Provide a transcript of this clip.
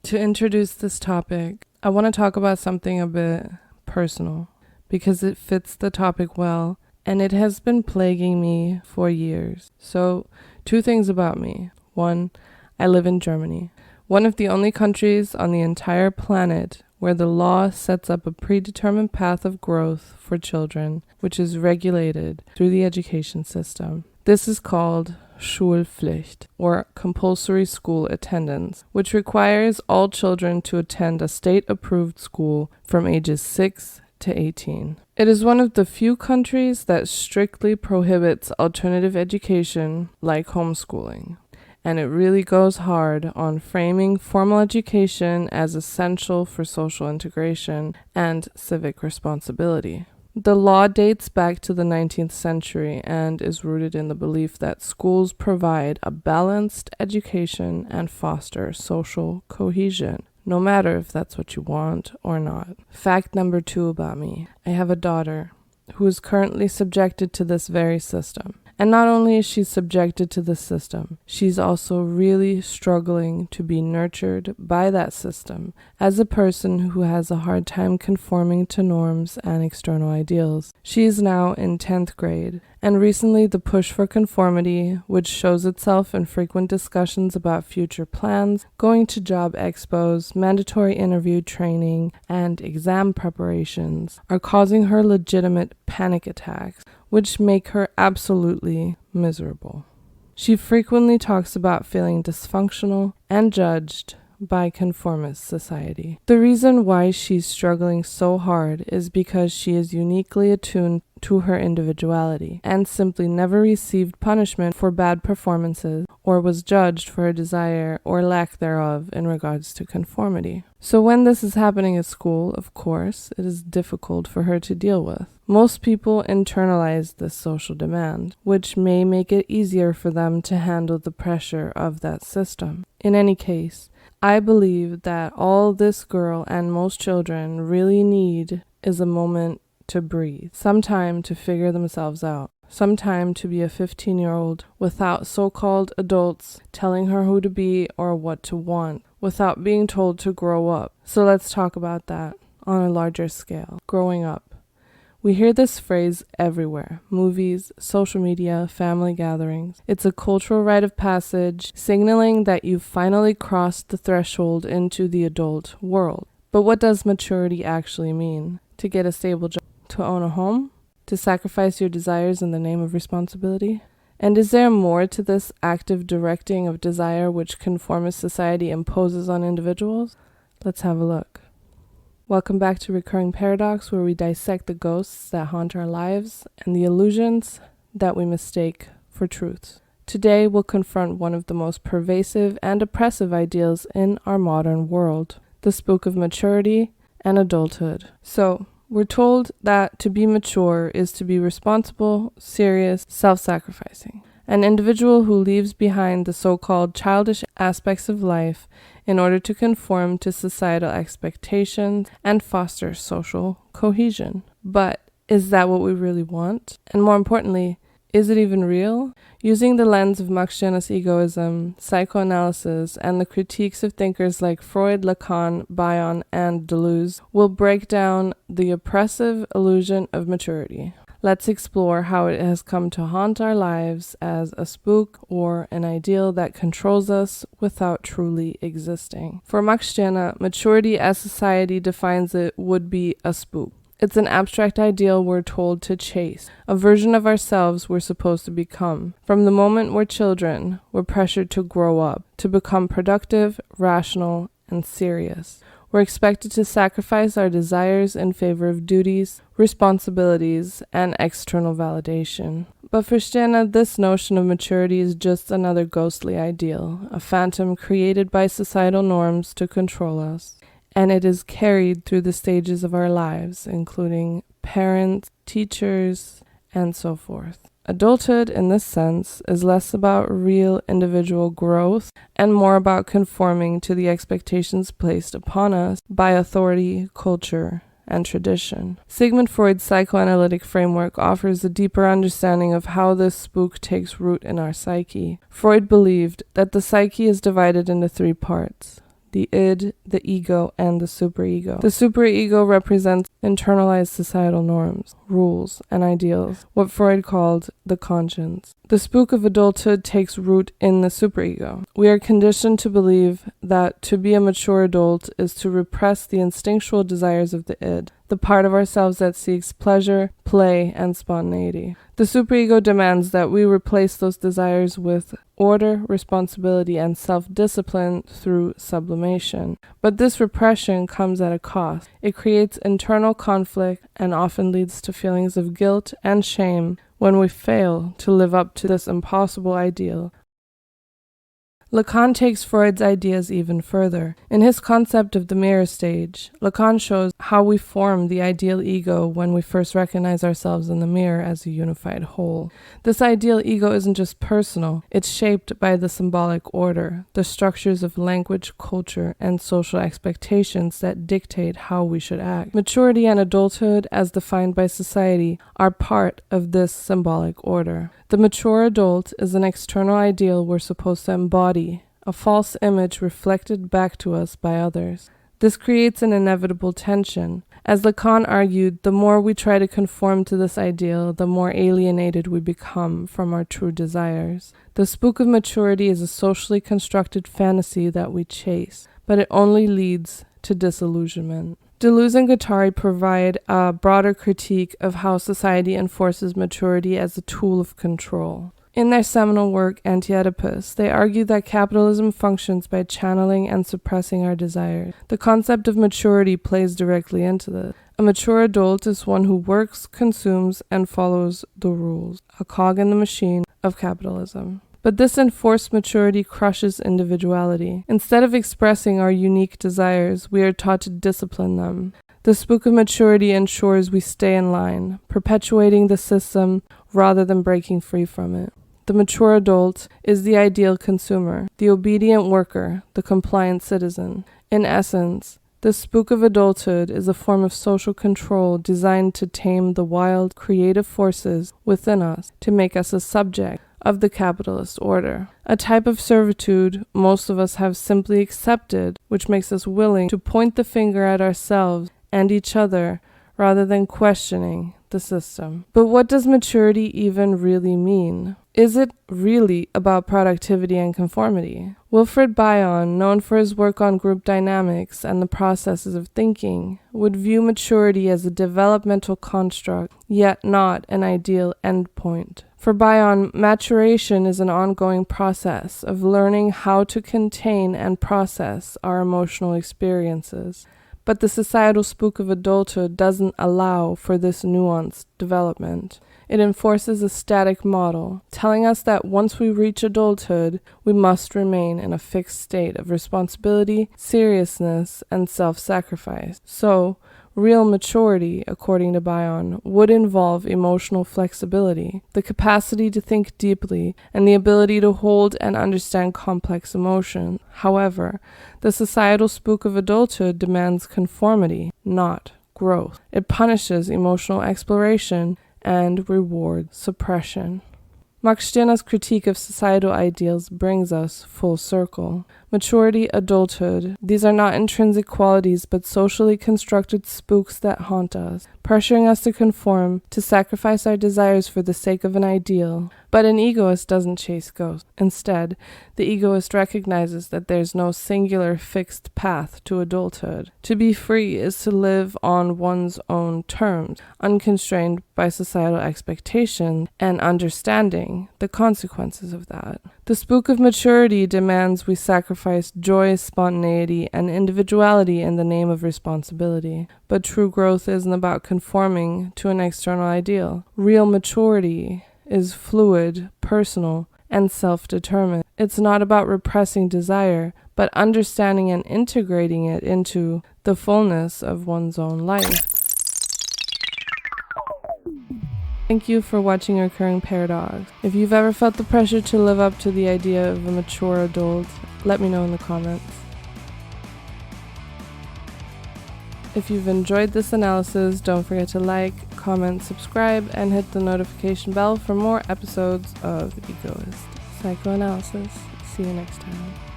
To introduce this topic, I want to talk about something a bit personal because it fits the topic well and it has been plaguing me for years. So, 2 things about me. 1, I live in Germany, one of the only countries on the entire planet where the law sets up a predetermined path of growth for children, which is regulated through the education system. This is called Schulpflicht, or compulsory school attendance, which requires all children to attend a state-approved school from ages 6 to 18. It is one of the few countries that strictly prohibits alternative education like homeschooling, and it really goes hard on framing formal education as essential for social integration and civic responsibility. The law dates back to the 19th century and is rooted in the belief that schools provide a balanced education and foster social cohesion, no matter if that's what you want or not. Fact number 2 about me. I have a daughter who is currently subjected to this very system. And not only is she subjected to this system, she's also really struggling to be nurtured by that system as a person who has a hard time conforming to norms and external ideals. She is now in 10th grade, and recently the push for conformity, which shows itself in frequent discussions about future plans, going to job expos, mandatory interview training, and exam preparations, are causing her legitimate panic attacks, which make her absolutely miserable. She frequently talks about feeling dysfunctional and judged by conformist society. The reason why she's struggling so hard is because she is uniquely attuned to her individuality and simply never received punishment for bad performances or was judged for her desire or lack thereof in regards to conformity. So when this is happening at school, of course, it is difficult for her to deal with. Most people internalize this social demand, which may make it easier for them to handle the pressure of that system. In any case, I believe that all this girl and most children really need is a moment to breathe, some time to figure themselves out, some time to be a 15-year-old without so-called adults telling her who to be or what to want, without being told to grow up. So let's talk about that on a larger scale. Growing up. We hear this phrase everywhere: movies, social media, family gatherings. It's a cultural rite of passage, signaling that you've finally crossed the threshold into the adult world. But what does maturity actually mean? To get a stable job? To own a home? To sacrifice your desires in the name of responsibility? And is there more to this active directing of desire which conformist society imposes on individuals? Let's have a look. Welcome back to Recurring Paradox, where we dissect the ghosts that haunt our lives and the illusions that we mistake for truths. Today, we'll confront one of the most pervasive and oppressive ideals in our modern world, the spook of maturity and adulthood. So, we're told that to be mature is to be responsible, serious, self-sacrificing. An individual who leaves behind the so-called childish aspects of life in order to conform to societal expectations and foster social cohesion. But is that what we really want? And more importantly, is it even real? Using the lens of Max Janus egoism, psychoanalysis, and the critiques of thinkers like Freud, Lacan, Bion, and Deleuze, we'll break down the oppressive illusion of maturity. Let's explore how it has come to haunt our lives as a spook or an ideal that controls us without truly existing. For Max Janus, maturity as society defines it would be a spook. It's an abstract ideal we're told to chase, a version of ourselves we're supposed to become. From the moment we're children, we're pressured to grow up, to become productive, rational, and serious. We're expected to sacrifice our desires in favor of duties, responsibilities, and external validation. But for Stena, this notion of maturity is just another ghostly ideal, a phantom created by societal norms to control us. And it is carried through the stages of our lives, including parents, teachers, and so forth. Adulthood, in this sense, is less about real individual growth and more about conforming to the expectations placed upon us by authority, culture, and tradition. Sigmund Freud's psychoanalytic framework offers a deeper understanding of how this spook takes root in our psyche. Freud believed that the psyche is divided into 3 parts: the id, the ego, and the superego. The superego represents internalized societal norms, rules, and ideals, what Freud called the conscience. The spook of adulthood takes root in the superego. We are conditioned to believe that to be a mature adult is to repress the instinctual desires of the id, the part of ourselves that seeks pleasure, play, and spontaneity. The superego demands that we replace those desires with order, responsibility, and self-discipline through sublimation. But this repression comes at a cost. It creates internal conflict and often leads to feelings of guilt and shame when we fail to live up to this impossible ideal. Lacan takes Freud's ideas even further. In his concept of the mirror stage, Lacan shows how we form the ideal ego when we first recognize ourselves in the mirror as a unified whole. This ideal ego isn't just personal, it's shaped by the symbolic order, the structures of language, culture, and social expectations that dictate how we should act. Maturity and adulthood, as defined by society, are part of this symbolic order. The mature adult is an external ideal we're supposed to embody, a false image reflected back to us by others. This creates an inevitable tension. As Lacan argued, the more we try to conform to this ideal, the more alienated we become from our true desires. The spook of maturity is a socially constructed fantasy that we chase, but it only leads to disillusionment. Deleuze and Guattari provide a broader critique of how society enforces maturity as a tool of control. In their seminal work, Anti-Oedipus, they argue that capitalism functions by channeling and suppressing our desires. The concept of maturity plays directly into this. A mature adult is one who works, consumes, and follows the rules, a cog in the machine of capitalism. But this enforced maturity crushes individuality. Instead of expressing our unique desires, we are taught to discipline them. The spook of maturity ensures we stay in line, perpetuating the system rather than breaking free from it. The mature adult is the ideal consumer, the obedient worker, the compliant citizen. In essence, the spook of adulthood is a form of social control designed to tame the wild, creative forces within us, to make us a subject of the capitalist order. A type of servitude most of us have simply accepted, which makes us willing to point the finger at ourselves and each other rather than questioning the system. But what does maturity even really mean? Is it really about productivity and conformity? Wilfred Bion, known for his work on group dynamics and the processes of thinking, would view maturity as a developmental construct, yet not an ideal endpoint. For Bion, maturation is an ongoing process of learning how to contain and process our emotional experiences. But the societal spook of adulthood doesn't allow for this nuanced development. It enforces a static model, telling us that once we reach adulthood, we must remain in a fixed state of responsibility, seriousness, and self-sacrifice. So, real maturity, according to Bion, would involve emotional flexibility, the capacity to think deeply, and the ability to hold and understand complex emotion. However, the societal spook of adulthood demands conformity, not growth. It punishes emotional exploration and rewards suppression. Max Stirner's critique of societal ideals brings us full circle. Maturity, adulthood, these are not intrinsic qualities but socially constructed spooks that haunt us, pressuring us to conform, to sacrifice our desires for the sake of an ideal. But an egoist doesn't chase ghosts. Instead, the egoist recognizes that there's no singular fixed path to adulthood. To be free is to live on one's own terms, unconstrained by societal expectations, and understanding the consequences of that. The spook of maturity demands we sacrifice joy, spontaneity, and individuality in the name of responsibility. But true growth isn't about conforming to an external ideal. Real maturity is fluid, personal, and self-determined. It's not about repressing desire, but understanding and integrating it into the fullness of one's own life. Thank you for watching Recurring Paradox. If you've ever felt the pressure to live up to the idea of a mature adult, let me know in the comments. If you've enjoyed this analysis, don't forget to like, comment, subscribe, and hit the notification bell for more episodes of Egoist Psychoanalysis. See you next time.